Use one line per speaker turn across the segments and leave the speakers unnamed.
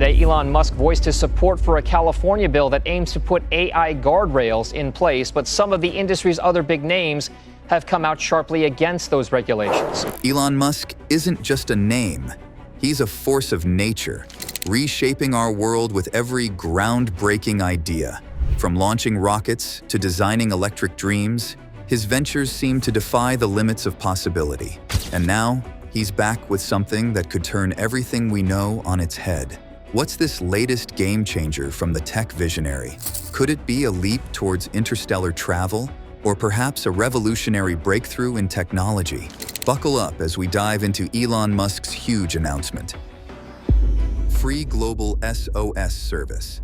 Today, Elon Musk voiced his support for a California bill that aims to put AI guardrails in place, but some of the industry's other big names have come out sharply against those regulations.
Elon Musk isn't just a name. He's a force of nature, reshaping our world with every groundbreaking idea. From launching rockets to designing electric dreams, his ventures seem to defy the limits of possibility. And now, he's back with something that could turn everything we know on its head. What's this latest game changer from the tech visionary? Could it be a leap towards interstellar travel, or perhaps a revolutionary breakthrough in technology? Buckle up as we dive into Elon Musk's huge announcement. Free global SOS service.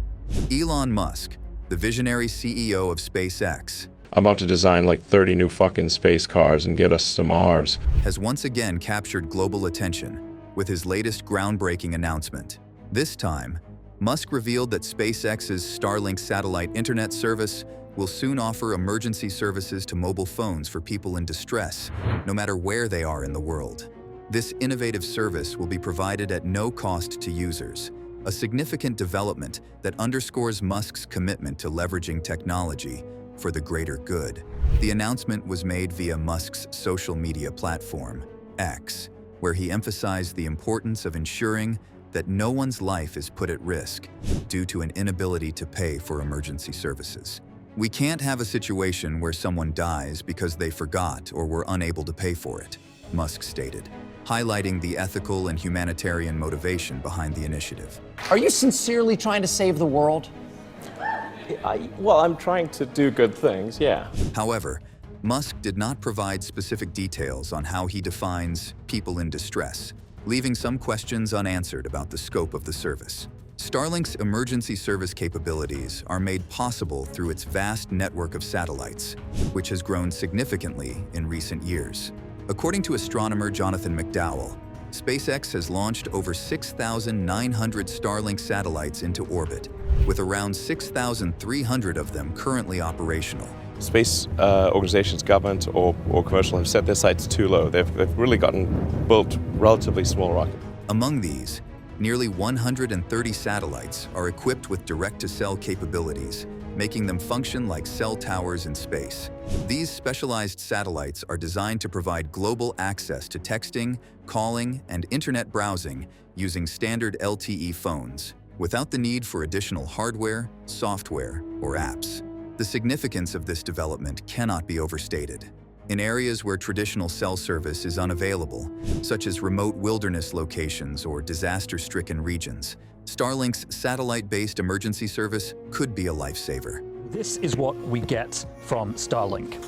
Elon Musk, the visionary CEO of SpaceX,
I'm about to design like 30 new fucking space cars and get us to Mars,
has once again captured global attention with his latest groundbreaking announcement. This time, Musk revealed that SpaceX's Starlink satellite internet service will soon offer emergency services to mobile phones for people in distress, no matter where they are in the world. This innovative service will be provided at no cost to users, a significant development that underscores Musk's commitment to leveraging technology for the greater good. The announcement was made via Musk's social media platform, X, where he emphasized the importance of ensuring that no one's life is put at risk due to an inability to pay for emergency services. We can't have a situation where someone dies because they forgot or were unable to pay for it, Musk stated, highlighting the ethical and humanitarian motivation behind the initiative.
Are you sincerely trying to save the world?
Well, I'm trying to do good things, yeah.
However, Musk did not provide specific details on how he defines people in distress, leaving some questions unanswered about the scope of the service. Starlink's emergency service capabilities are made possible through its vast network of satellites, which has grown significantly in recent years. According to astronomer Jonathan McDowell, SpaceX has launched over 6,900 Starlink satellites into orbit, with around 6,300 of them currently operational.
Space organizations, government or commercial, have set their sights too low. They've really built relatively small rockets.
Among these, nearly 130 satellites are equipped with direct-to-cell capabilities, making them function like cell towers in space. These specialized satellites are designed to provide global access to texting, calling, and internet browsing using standard LTE phones, without the need for additional hardware, software, or apps. The significance of this development cannot be overstated. In areas where traditional cell service is unavailable, such as remote wilderness locations or disaster-stricken regions, Starlink's satellite-based emergency service could be a lifesaver.
This is what we get from Starlink.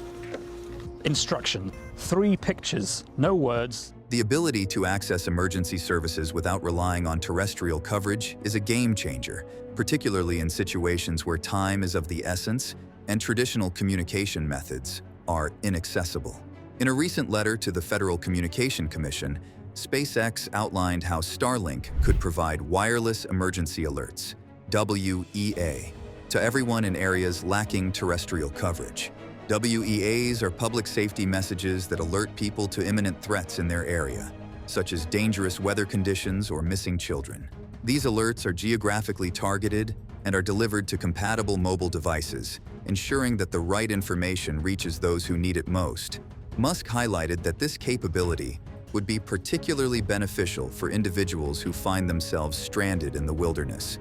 Instruction: 3 pictures, no words.
The ability to access emergency services without relying on terrestrial coverage is a game changer, particularly in situations where time is of the essence and traditional communication methods are inaccessible. In a recent letter to the Federal Communication Commission, SpaceX outlined how Starlink could provide wireless emergency alerts, WEA, to everyone in areas lacking terrestrial coverage. WEAs are public safety messages that alert people to imminent threats in their area, such as dangerous weather conditions or missing children. These alerts are geographically targeted and are delivered to compatible mobile devices, ensuring that the right information reaches those who need it most. Musk highlighted that this capability would be particularly beneficial for individuals who find themselves stranded in the wilderness,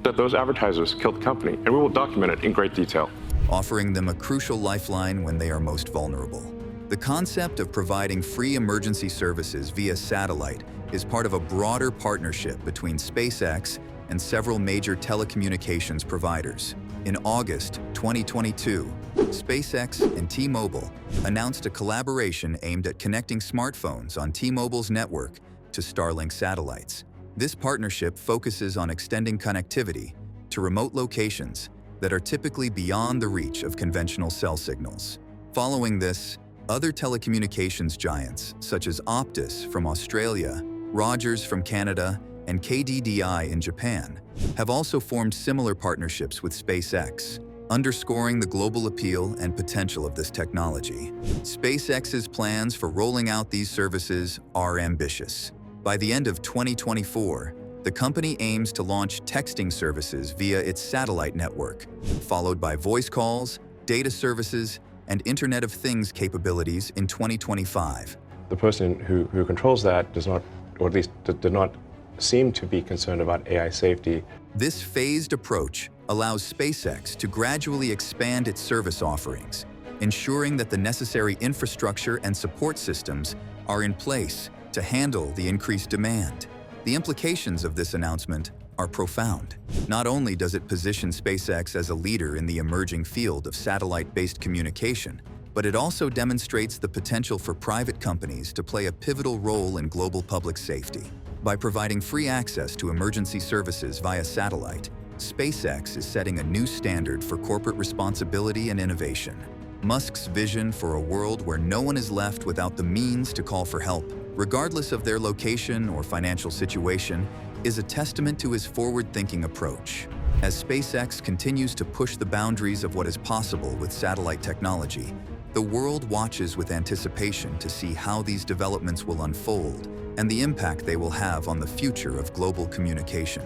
that those advertisers killed the company, and we will document it in great detail,
offering them a crucial lifeline when they are most vulnerable. The concept of providing free emergency services via satellite is part of a broader partnership between SpaceX and several major telecommunications providers. In August 2022, SpaceX and T-Mobile announced a collaboration aimed at connecting smartphones on T-Mobile's network to Starlink satellites. This partnership focuses on extending connectivity to remote locations that are typically beyond the reach of conventional cell signals. Following this, other telecommunications giants such as Optus from Australia, Rogers from Canada, and KDDI in Japan have also formed similar partnerships with SpaceX, underscoring the global appeal and potential of this technology. SpaceX's plans for rolling out these services are ambitious. By the end of 2024, The company aims to launch texting services via its satellite network, followed by voice calls, data services, and Internet of Things capabilities in 2025.
The person who controls that does not, or at least did not seem to be concerned about AI safety.
This phased approach allows SpaceX to gradually expand its service offerings, ensuring that the necessary infrastructure and support systems are in place to handle the increased demand. The implications of this announcement are profound. Not only does it position SpaceX as a leader in the emerging field of satellite-based communication, but it also demonstrates the potential for private companies to play a pivotal role in global public safety. By providing free access to emergency services via satellite, SpaceX is setting a new standard for corporate responsibility and innovation. Musk's vision for a world where no one is left without the means to call for help, regardless of their location or financial situation, is a testament to his forward-thinking approach. As SpaceX continues to push the boundaries of what is possible with satellite technology, the world watches with anticipation to see how these developments will unfold and the impact they will have on the future of global communication.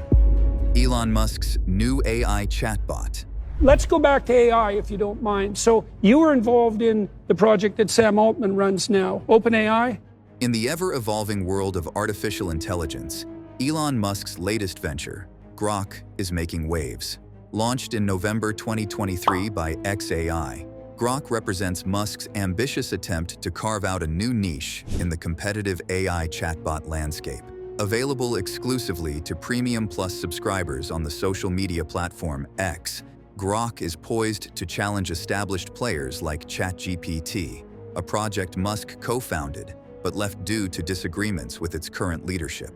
Elon Musk's new AI chatbot.
Let's go back to AI, if you don't mind. So you were involved in the project that Sam Altman runs now, OpenAI?
In the ever-evolving world of artificial intelligence, Elon Musk's latest venture, Grok, is making waves. Launched in November 2023 by xAI, Grok represents Musk's ambitious attempt to carve out a new niche in the competitive AI chatbot landscape. Available exclusively to Premium Plus subscribers on the social media platform X, Grok is poised to challenge established players like ChatGPT, a project Musk co-founded but left due to disagreements with its current leadership.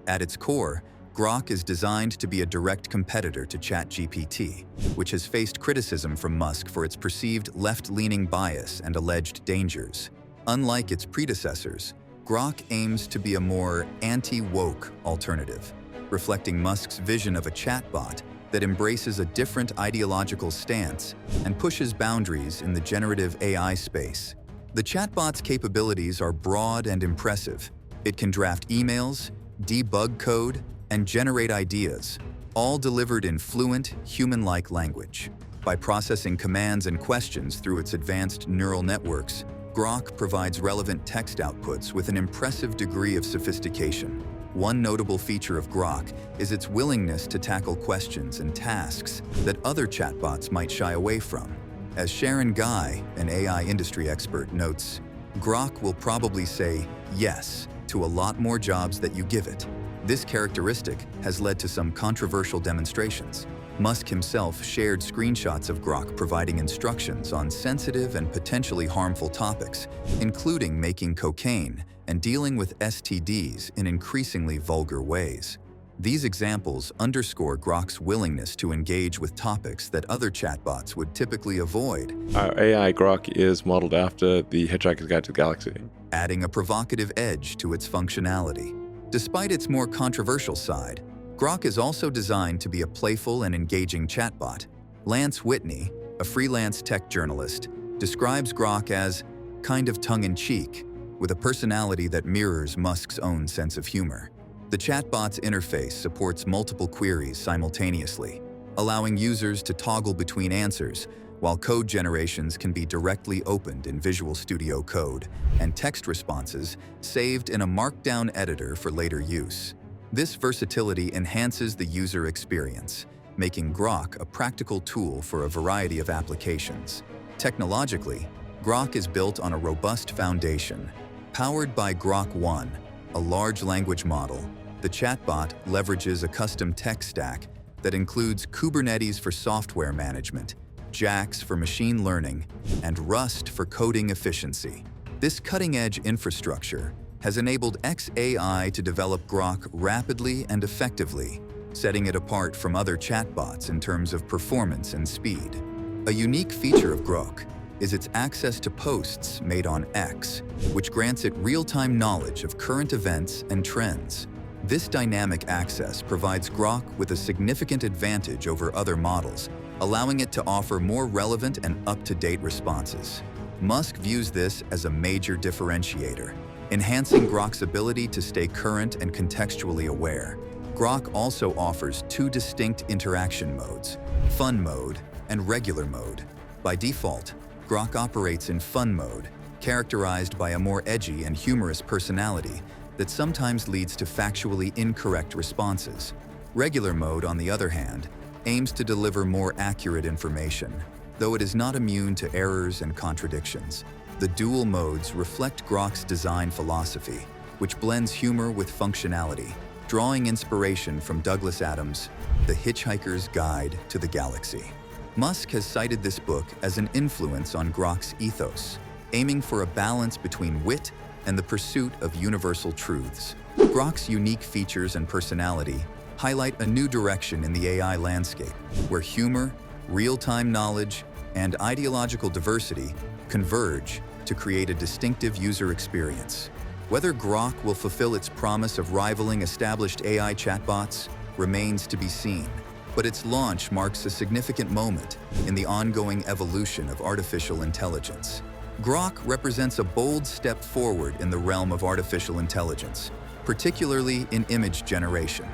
At its core, Grok is designed to be a direct competitor to ChatGPT, which has faced criticism from Musk for its perceived left-leaning bias and alleged dangers. Unlike its predecessors, Grok aims to be a more anti-woke alternative, reflecting Musk's vision of a chatbot that embraces a different ideological stance and pushes boundaries in the generative AI space. The chatbot's capabilities are broad and impressive. It can draft emails, debug code, and generate ideas, all delivered in fluent, human-like language. By processing commands and questions through its advanced neural networks, Grok provides relevant text outputs with an impressive degree of sophistication. One notable feature of Grok is its willingness to tackle questions and tasks that other chatbots might shy away from. As Sharon Guy, an AI industry expert, notes, Grok will probably say yes to a lot more jobs that you give it. This characteristic has led to some controversial demonstrations. Musk himself shared screenshots of Grok providing instructions on sensitive and potentially harmful topics, including making cocaine and dealing with STDs in increasingly vulgar ways. These examples underscore Grok's willingness to engage with topics that other chatbots would typically avoid.
Our AI Grok is modeled after the Hitchhiker's Guide to the Galaxy,
adding a provocative edge to its functionality. Despite its more controversial side, Grok is also designed to be a playful and engaging chatbot. Lance Whitney, a freelance tech journalist, describes Grok as kind of tongue-in-cheek, with a personality that mirrors Musk's own sense of humor. The chatbot's interface supports multiple queries simultaneously, allowing users to toggle between answers, while code generations can be directly opened in Visual Studio Code and text responses saved in a Markdown editor for later use. This versatility enhances the user experience, making Grok a practical tool for a variety of applications. Technologically, Grok is built on a robust foundation. Powered by Grok 1, a large language model, the chatbot leverages a custom tech stack that includes Kubernetes for software management, JAX for machine learning, and Rust for coding efficiency. This cutting-edge infrastructure has enabled xAI to develop Grok rapidly and effectively, setting it apart from other chatbots in terms of performance and speed. A unique feature of Grok is its access to posts made on X, which grants it real-time knowledge of current events and trends. This dynamic access provides Grok with a significant advantage over other models, allowing it to offer more relevant and up-to-date responses. Musk views this as a major differentiator, enhancing Grok's ability to stay current and contextually aware. Grok also offers two distinct interaction modes, Fun Mode and Regular Mode. By default, Grok operates in Fun Mode, characterized by a more edgy and humorous personality that sometimes leads to factually incorrect responses. Regular Mode, on the other hand, aims to deliver more accurate information, though it is not immune to errors and contradictions. The dual modes reflect Grok's design philosophy, which blends humor with functionality, drawing inspiration from Douglas Adams' The Hitchhiker's Guide to the Galaxy. Musk has cited this book as an influence on Grok's ethos, aiming for a balance between wit and the pursuit of universal truths. Grok's unique features and personality highlight a new direction in the AI landscape, where humor, real-time knowledge, and ideological diversity converge to create a distinctive user experience. Whether Grok will fulfill its promise of rivaling established AI chatbots remains to be seen, but its launch marks a significant moment in the ongoing evolution of artificial intelligence. Grok represents a bold step forward in the realm of artificial intelligence, particularly in image generation.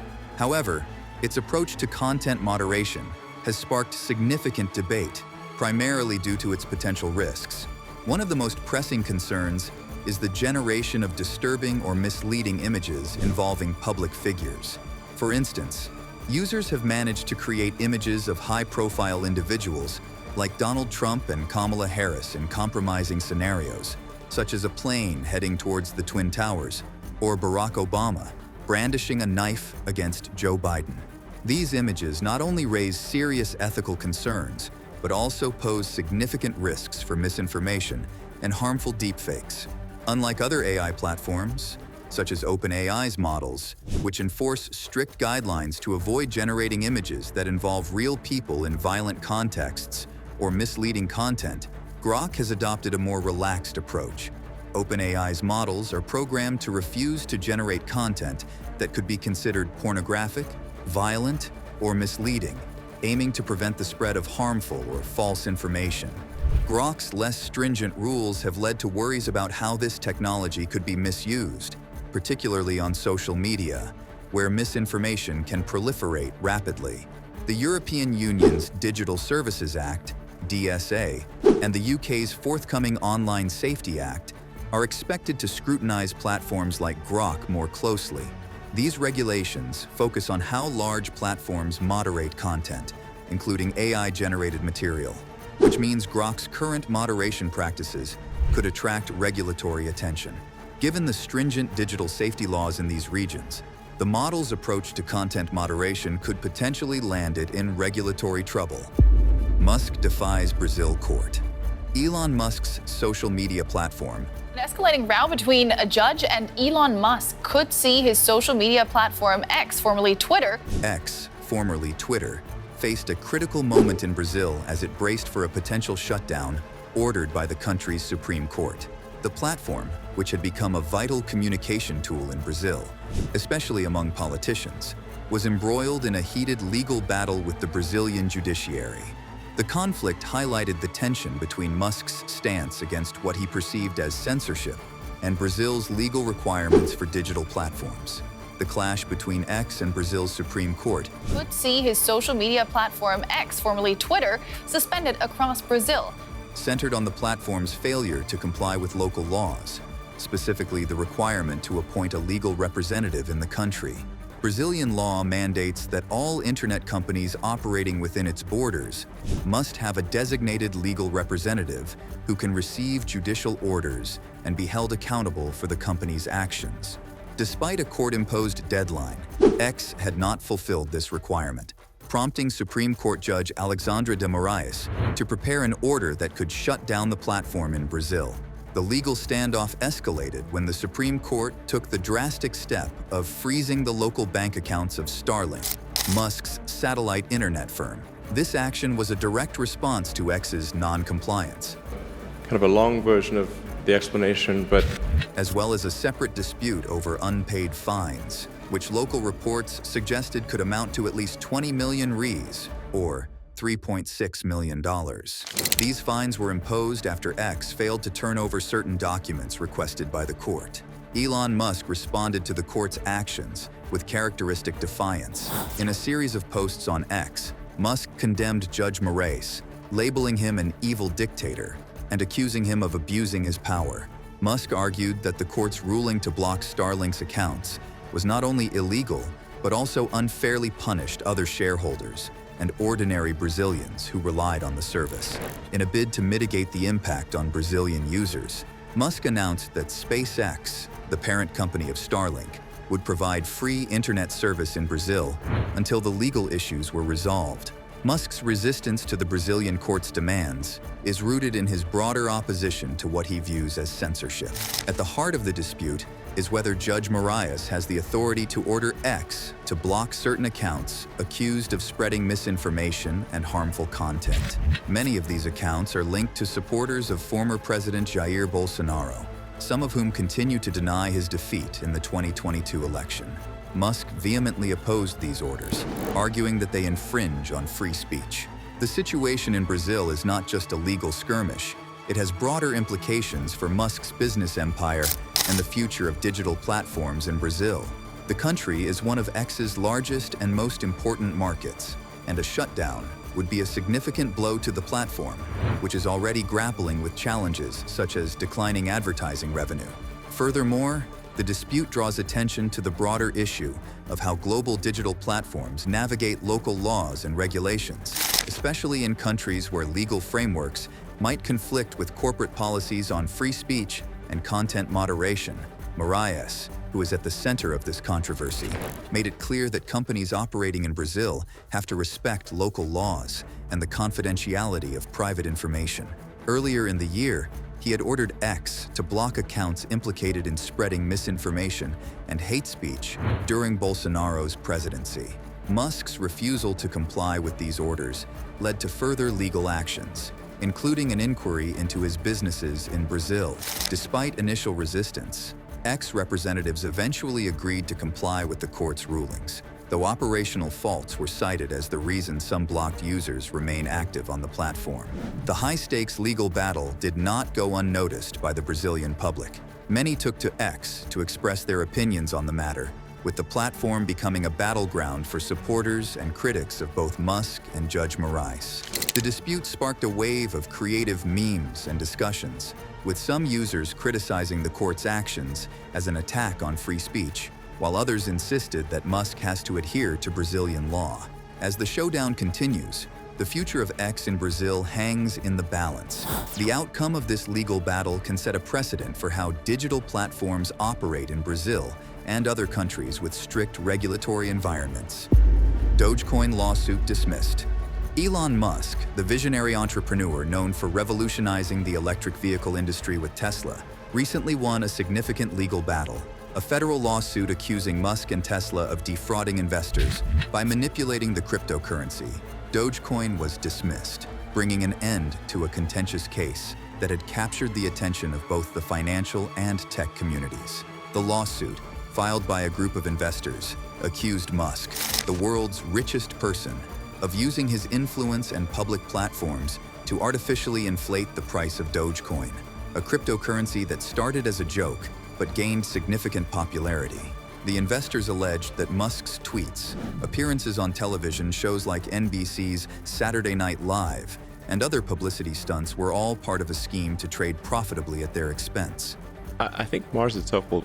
However, its approach to content moderation has sparked significant debate, primarily due to its potential risks. One of the most pressing concerns is the generation of disturbing or misleading images involving public figures. For instance, users have managed to create images of high-profile individuals like Donald Trump and Kamala Harris in compromising scenarios, such as a plane heading towards the Twin Towers, or Barack Obama brandishing a knife against Joe Biden. These images not only raise serious ethical concerns, but also pose significant risks for misinformation and harmful deepfakes. Unlike other AI platforms, such as OpenAI's models, which enforce strict guidelines to avoid generating images that involve real people in violent contexts or misleading content, Grok has adopted a more relaxed approach. OpenAI's models are programmed to refuse to generate content that could be considered pornographic, violent, or misleading, aiming to prevent the spread of harmful or false information. Grok's less stringent rules have led to worries about how this technology could be misused, particularly on social media, where misinformation can proliferate rapidly. The European Union's Digital Services Act, DSA, and the UK's forthcoming Online Safety Act are expected to scrutinize platforms like Grok more closely. These regulations focus on how large platforms moderate content, including AI-generated material, which means Grok's current moderation practices could attract regulatory attention. Given the stringent digital safety laws in these regions, the model's approach to content moderation could potentially land it in regulatory trouble. Musk defies Brazil court. Elon Musk's social media platform.
An escalating row between a judge and Elon Musk could see his social media platform X, formerly Twitter, faced a critical moment in Brazil as it braced for a potential shutdown ordered by the country's Supreme Court. The platform, which had become a vital communication tool in Brazil, especially among politicians, was embroiled in a heated legal battle with the Brazilian judiciary. The conflict highlighted the tension between Musk's stance against what he perceived as censorship and Brazil's legal requirements for digital platforms. The clash between X and Brazil's Supreme Court could see his social media platform X, formerly Twitter, suspended across Brazil,
centered on the platform's failure to comply with local laws, specifically the requirement to appoint a legal representative in the country. Brazilian law mandates that all internet companies operating within its borders must have a designated legal representative who can receive judicial orders and be held accountable for the company's actions. Despite a court-imposed deadline, X had not fulfilled this requirement, prompting Supreme Court Judge Alexandra de Moraes to prepare an order that could shut down the platform in Brazil. The legal standoff escalated when the Supreme Court took the drastic step of freezing the local bank accounts of Starlink, Musk's satellite internet firm. This action was a direct response to X's non-compliance.
Kind of a long version of the explanation, but
as well as a separate dispute over unpaid fines, which local reports suggested could amount to at least 20 million reais, or $3.6 million. These fines were imposed after X failed to turn over certain documents requested by the court. Elon Musk responded to the court's actions with characteristic defiance. In a series of posts on X, Musk condemned Judge Moraes, labeling him an evil dictator and accusing him of abusing his power. Musk argued that the court's ruling to block Starlink's accounts was not only illegal, but also unfairly punished other shareholders and ordinary Brazilians who relied on the service. In a bid to mitigate the impact on Brazilian users, Musk announced that SpaceX, the parent company of Starlink, would provide free internet service in Brazil until the legal issues were resolved. Musk's resistance to the Brazilian court's demands is rooted in his broader opposition to what he views as censorship. At the heart of the dispute is whether Judge Moraes has the authority to order X to block certain accounts accused of spreading misinformation and harmful content. Many of these accounts are linked to supporters of former President Jair Bolsonaro, some of whom continue to deny his defeat in the 2022 election. Musk vehemently opposed these orders, arguing that they infringe on free speech. The situation in Brazil is not just a legal skirmish. It has broader implications for Musk's business empire and the future of digital platforms in Brazil. The country is one of X's largest and most important markets, and a shutdown would be a significant blow to the platform, which is already grappling with challenges such as declining advertising revenue. Furthermore, the dispute draws attention to the broader issue of how global digital platforms navigate local laws and regulations, especially in countries where legal frameworks might conflict with corporate policies on free speech and content moderation. Moraes, who is at the center of this controversy, made it clear that companies operating in Brazil have to respect local laws and the confidentiality of private information. Earlier in the year, he had ordered X to block accounts implicated in spreading misinformation and hate speech during Bolsonaro's presidency. Musk's refusal to comply with these orders led to further legal actions, including an inquiry into his businesses in Brazil. Despite initial resistance, X representatives eventually agreed to comply with the court's rulings, though operational faults were cited as the reason some blocked users remain active on the platform. The high-stakes legal battle did not go unnoticed by the Brazilian public. Many took to X to express their opinions on the matter, with the platform becoming a battleground for supporters and critics of both Musk and Judge Moraes. The dispute sparked a wave of creative memes and discussions, with some users criticizing the court's actions as an attack on free speech, while others insisted that Musk has to adhere to Brazilian law. As the showdown continues, the future of X in Brazil hangs in the balance. The outcome of this legal battle can set a precedent for how digital platforms operate in Brazil and other countries with strict regulatory environments. Dogecoin lawsuit dismissed. Elon Musk, the visionary entrepreneur known for revolutionizing the electric vehicle industry with Tesla, recently won a significant legal battle. A federal lawsuit accusing Musk and Tesla of defrauding investors by manipulating the cryptocurrency, Dogecoin, was dismissed, bringing an end to a contentious case that had captured the attention of both the financial and tech communities. The lawsuit, filed by a group of investors, accused Musk, the world's richest person, of using his influence and public platforms to artificially inflate the price of Dogecoin, a cryptocurrency that started as a joke but gained significant popularity. The investors alleged that Musk's tweets, appearances on television shows like NBC's Saturday Night Live, and other publicity stunts were all part of a scheme to trade profitably at their expense.
I think Mars itself will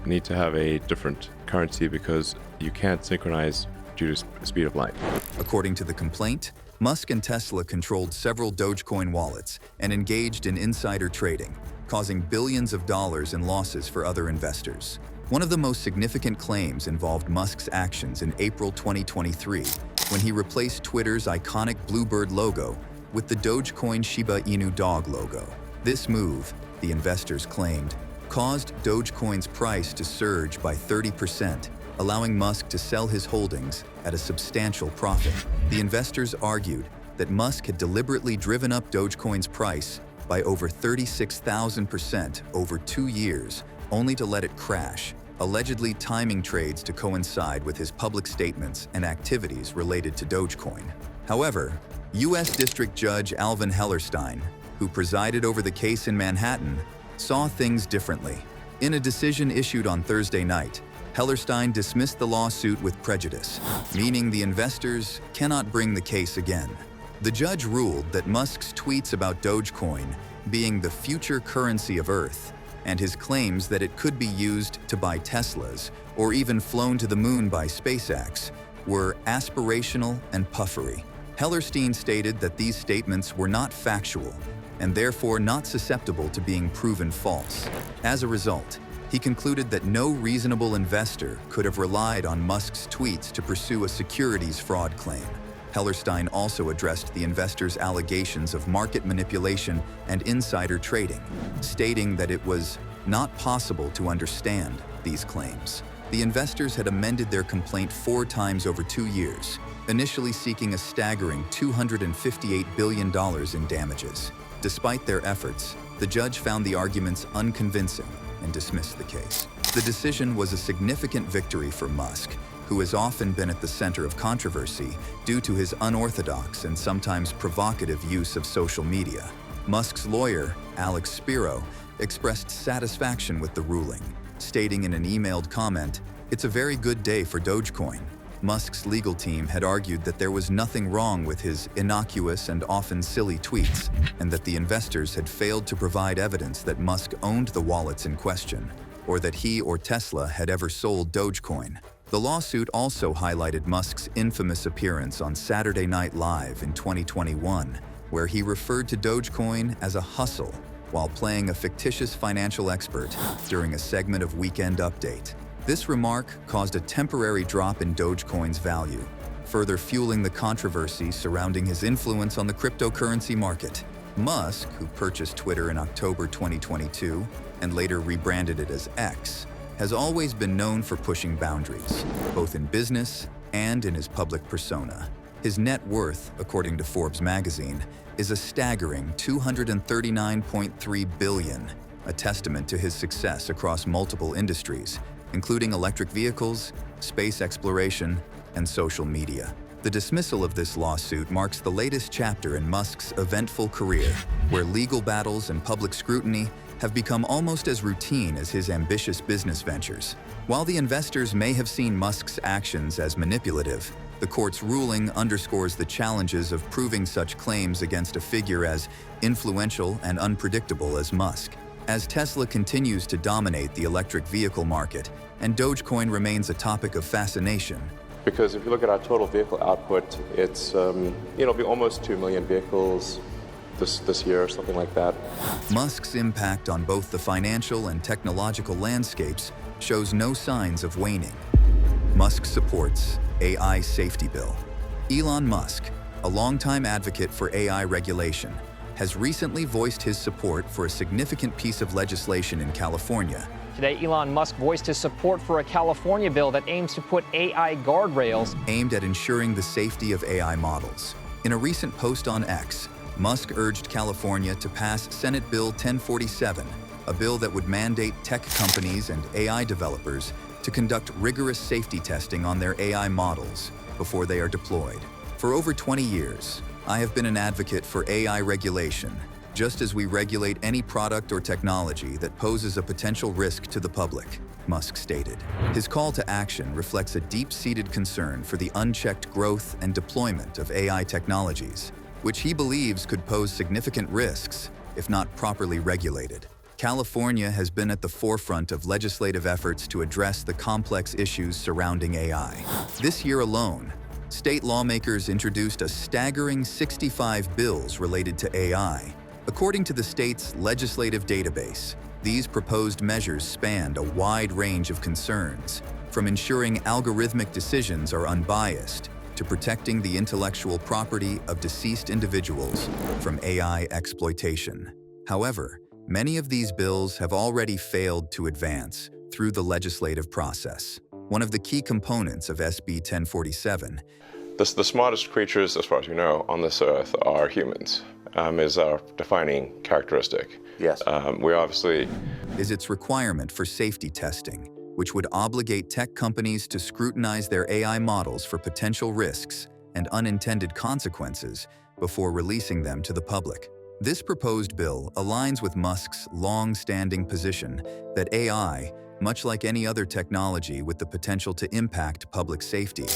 need to have a different currency because you can't synchronize due to speed of light.
According to the complaint, Musk and Tesla controlled several Dogecoin wallets and engaged in insider trading, causing billions of dollars in losses for other investors. One of the most significant claims involved Musk's actions in April 2023, when he replaced Twitter's iconic Bluebird logo with the Dogecoin Shiba Inu dog logo. This move, the investors claimed, caused Dogecoin's price to surge by 30%, allowing Musk to sell his holdings at a substantial profit. The investors argued that Musk had deliberately driven up Dogecoin's price by over 36,000% over 2 years, only to let it crash, allegedly timing trades to coincide with his public statements and activities related to Dogecoin. However, U.S. District Judge Alvin Hellerstein, who presided over the case in Manhattan, saw things differently. In a decision issued on Thursday night, Hellerstein dismissed the lawsuit with prejudice, meaning the investors cannot bring the case again. The judge ruled that Musk's tweets about Dogecoin being the future currency of Earth and his claims that it could be used to buy Teslas or even flown to the moon by SpaceX were aspirational and puffery. Hellerstein stated that these statements were not factual and therefore not susceptible to being proven false. As a result, he concluded that no reasonable investor could have relied on Musk's tweets to pursue a securities fraud claim. Hellerstein also addressed the investors' allegations of market manipulation and insider trading, stating that it was not possible to understand these claims. The investors had amended their complaint 4 times over 2 years, initially seeking a staggering $258 billion in damages. Despite their efforts, the judge found the arguments unconvincing and dismissed the case. The decision was a significant victory for Musk, who has often been at the center of controversy due to his unorthodox and sometimes provocative use of social media. Musk's lawyer, Alex Spiro, expressed satisfaction with the ruling, stating in an emailed comment, "It's a very good day for Dogecoin." Musk's legal team had argued that there was nothing wrong with his innocuous and often silly tweets, and that the investors had failed to provide evidence that Musk owned the wallets in question, or that he or Tesla had ever sold Dogecoin. The lawsuit also highlighted Musk's infamous appearance on Saturday Night Live in 2021, where he referred to Dogecoin as a hustle while playing a fictitious financial expert during a segment of Weekend Update. This remark caused a temporary drop in Dogecoin's value, further fueling the controversy surrounding his influence on the cryptocurrency market. Musk, who purchased Twitter in October 2022 and later rebranded it as X, has always been known for pushing boundaries, both in business and in his public persona. His net worth, according to Forbes magazine, is a staggering $239.3 billion, a testament to his success across multiple industries, including electric vehicles, space exploration, and social media. The dismissal of this lawsuit marks the latest chapter in Musk's eventful career, where legal battles and public scrutiny have become almost as routine as his ambitious business ventures. While the investors may have seen Musk's actions as manipulative, the court's ruling underscores the challenges of proving such claims against a figure as influential and unpredictable as Musk. As Tesla continues to dominate the electric vehicle market, and Dogecoin remains a topic of fascination.
Because if you look at our total vehicle output, it's it'll be almost 2 million vehicles this year or something like that.
Musk's impact on both the financial and technological landscapes shows no signs of waning. Musk supports AI safety bill. Elon Musk, a longtime advocate for AI regulation, has recently voiced his support for a significant piece of legislation in California.
Today, Elon Musk voiced his support for a California bill that aims to put AI guardrails
aimed at ensuring the safety of AI models. In a recent post on X, Musk urged California to pass Senate Bill 1047, a bill that would mandate tech companies and AI developers to conduct rigorous safety testing on their AI models before they are deployed. For over 20 years, I have been an advocate for AI regulation, just as we regulate any product or technology that poses a potential risk to the public, Musk stated. His call to action reflects a deep-seated concern for the unchecked growth and deployment of AI technologies, which he believes could pose significant risks if not properly regulated. California has been at the forefront of legislative efforts to address the complex issues surrounding AI. This year alone, state lawmakers introduced a staggering 65 bills related to AI. According to the state's legislative database, these proposed measures spanned a wide range of concerns, from ensuring algorithmic decisions are unbiased to protecting the intellectual property of deceased individuals from AI exploitation. However, many of these bills have already failed to advance through the legislative process. One of the key components of SB 1047.
The smartest creatures, as far as you know, on this earth are humans, is our defining characteristic.
Yes.
We obviously...
is its requirement for safety testing, which would obligate tech companies to scrutinize their AI models for potential risks and unintended consequences before releasing them to the public. This proposed bill aligns with Musk's long-standing position that AI, much like any other technology with the potential to impact public safety,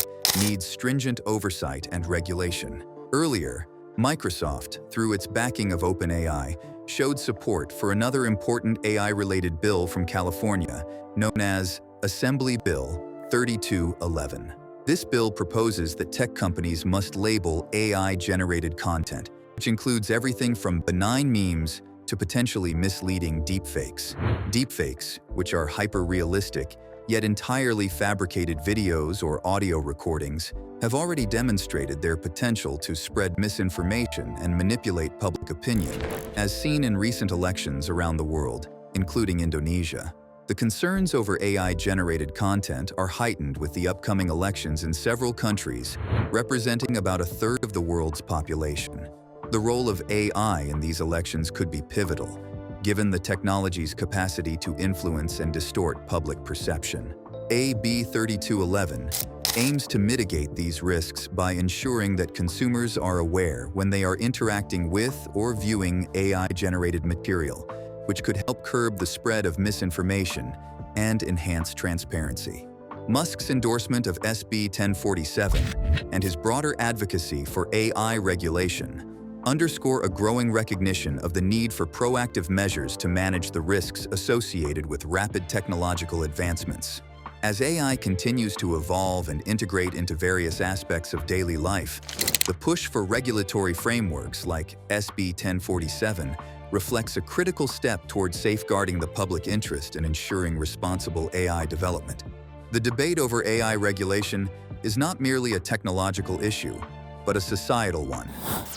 needs stringent oversight and regulation. Earlier, Microsoft, through its backing of OpenAI, showed support for another important AI-related bill from California, known as Assembly Bill 3211. This bill proposes that tech companies must label AI-generated content, which includes everything from benign memes to potentially misleading deepfakes. Deepfakes, which are hyper-realistic, yet entirely fabricated videos or audio recordings, have already demonstrated their potential to spread misinformation and manipulate public opinion, as seen in recent elections around the world, including Indonesia. The concerns over AI-generated content are heightened with the upcoming elections in several countries, representing about a third of the world's population. The role of AI in these elections could be pivotal, given the technology's capacity to influence and distort public perception. AB 3211 aims to mitigate these risks by ensuring that consumers are aware when they are interacting with or viewing AI-generated material, which could help curb the spread of misinformation and enhance transparency. Musk's endorsement of SB 1047 and his broader advocacy for AI regulation underscore a growing recognition of the need for proactive measures to manage the risks associated with rapid technological advancements. As AI continues to evolve and integrate into various aspects of daily life, the push for regulatory frameworks like SB 1047 reflects a critical step towards safeguarding the public interest and ensuring responsible AI development. The debate over AI regulation is not merely a technological issue, but a societal one,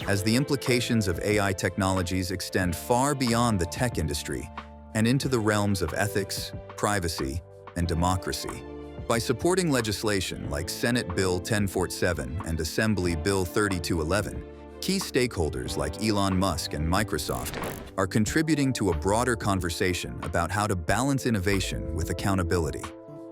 as the implications of AI technologies extend far beyond the tech industry and into the realms of ethics, privacy, and democracy. By supporting legislation like Senate Bill 1047 and Assembly Bill 3211, key stakeholders like Elon Musk and Microsoft are contributing to a broader conversation about how to balance innovation with accountability.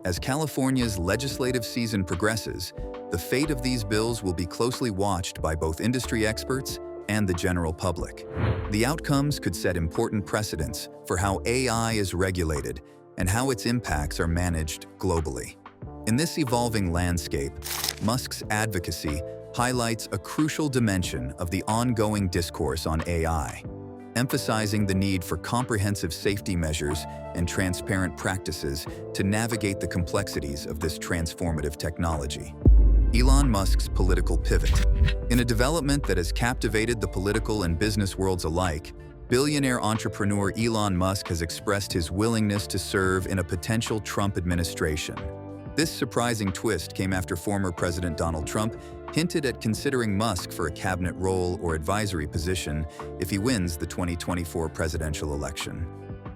As California's legislative season progresses, the fate of these bills will be closely watched by both industry experts and the general public. The outcomes could set important precedents for how AI is regulated and how its impacts are managed globally. In this evolving landscape, Musk's advocacy highlights a crucial dimension of the ongoing discourse on AI, emphasizing the need for comprehensive safety measures and transparent practices to navigate the complexities of this transformative technology. Elon Musk's political pivot. In a development that has captivated the political and business worlds alike, billionaire entrepreneur Elon Musk has expressed his willingness to serve in a potential Trump administration. This surprising twist came after former President Donald Trump hinted at considering Musk for a cabinet role or advisory position if he wins the 2024 presidential election.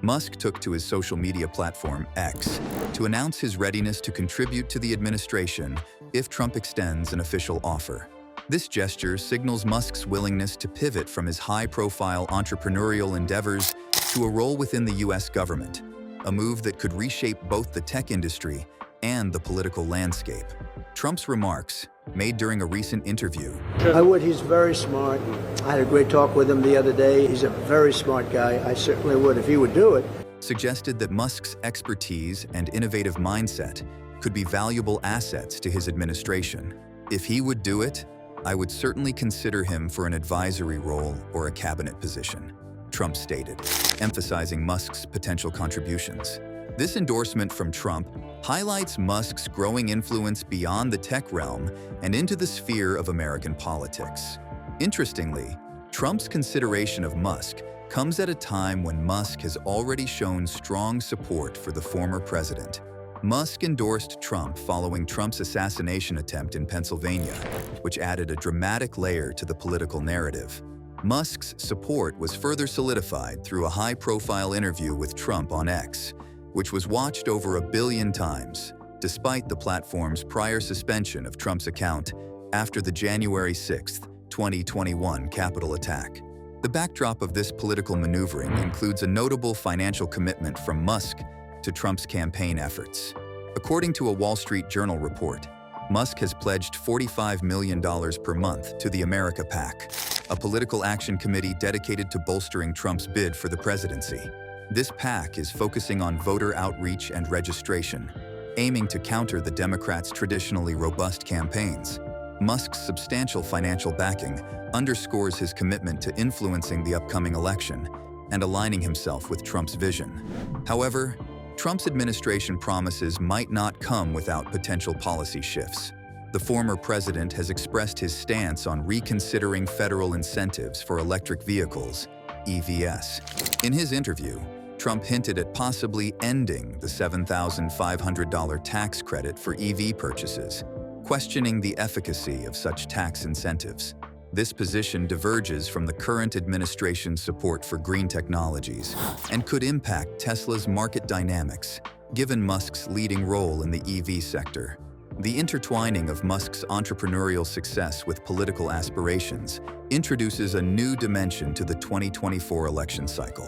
Musk took to his social media platform X to announce his readiness to contribute to the administration if Trump extends an official offer. This gesture signals Musk's willingness to pivot from his high-profile entrepreneurial endeavors to a role within the U.S. government, a move that could reshape both the tech industry and the political landscape. Trump's remarks, made during a recent interview.
I would. He's very smart. I had a great talk with him the other day. He's a very smart guy. I certainly would if he would do it.
Suggested that Musk's expertise and innovative mindset could be valuable assets to his administration. If he would do it, I would certainly consider him for an advisory role or a cabinet position, Trump stated, emphasizing Musk's potential contributions. This endorsement from Trump highlights Musk's growing influence beyond the tech realm and into the sphere of American politics. Interestingly, Trump's consideration of Musk comes at a time when Musk has already shown strong support for the former president. Musk endorsed Trump following Trump's assassination attempt in Pennsylvania, which added a dramatic layer to the political narrative. Musk's support was further solidified through a high-profile interview with Trump on X, which was watched over 1 billion times, despite the platform's prior suspension of Trump's account after the January 6, 2021 Capitol attack. The backdrop of this political maneuvering includes a notable financial commitment from Musk to Trump's campaign efforts. According to a Wall Street Journal report, Musk has pledged $45 million per month to the America PAC, a political action committee dedicated to bolstering Trump's bid for the presidency. This PAC is focusing on voter outreach and registration, aiming to counter the Democrats' traditionally robust campaigns. Musk's substantial financial backing underscores his commitment to influencing the upcoming election and aligning himself with Trump's vision. However, Trump's administration promises might not come without potential policy shifts. The former president has expressed his stance on reconsidering federal incentives for electric vehicles, EVs. In his interview, Trump hinted at possibly ending the $7,500 tax credit for EV purchases, questioning the efficacy of such tax incentives. This position diverges from the current administration's support for green technologies and could impact Tesla's market dynamics, given Musk's leading role in the EV sector. The intertwining of Musk's entrepreneurial success with political aspirations introduces a new dimension to the 2024 election cycle.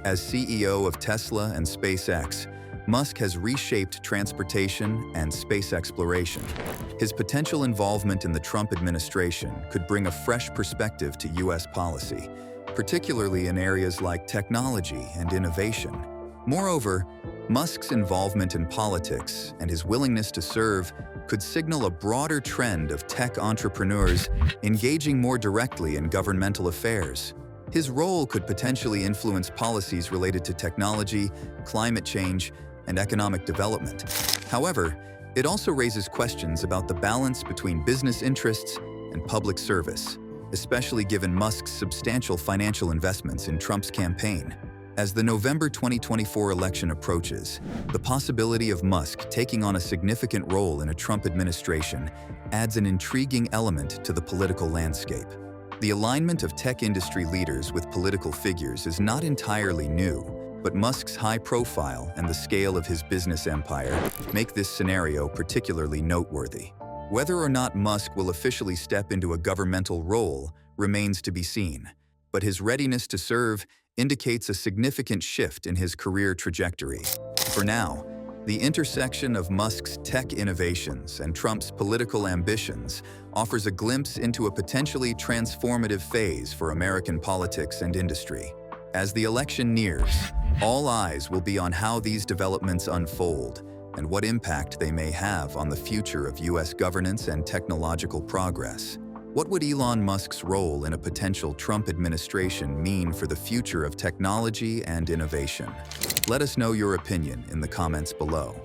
As CEO of Tesla and SpaceX, Musk has reshaped transportation and space exploration. His potential involvement in the Trump administration could bring a fresh perspective to U.S. policy, particularly in areas like technology and innovation. Moreover, Musk's involvement in politics and his willingness to serve could signal a broader trend of tech entrepreneurs engaging more directly in governmental affairs. His role could potentially influence policies related to technology, climate change, and economic development. However, it also raises questions about the balance between business interests and public service, especially given Musk's substantial financial investments in Trump's campaign. As the November 2024 election approaches, the possibility of Musk taking on a significant role in a Trump administration adds an intriguing element to the political landscape. The alignment of tech industry leaders with political figures is not entirely new, but Musk's high profile and the scale of his business empire make this scenario particularly noteworthy. Whether or not Musk will officially step into a governmental role remains to be seen, but his readiness to serve indicates a significant shift in his career trajectory. For now, the intersection of Musk's tech innovations and Trump's political ambitions offers a glimpse into a potentially transformative phase for American politics and industry. As the election nears, all eyes will be on how these developments unfold and what impact they may have on the future of U.S. governance and technological progress. What would Elon Musk's role in a potential Trump administration mean for the future of technology and innovation? Let us know your opinion in the comments below.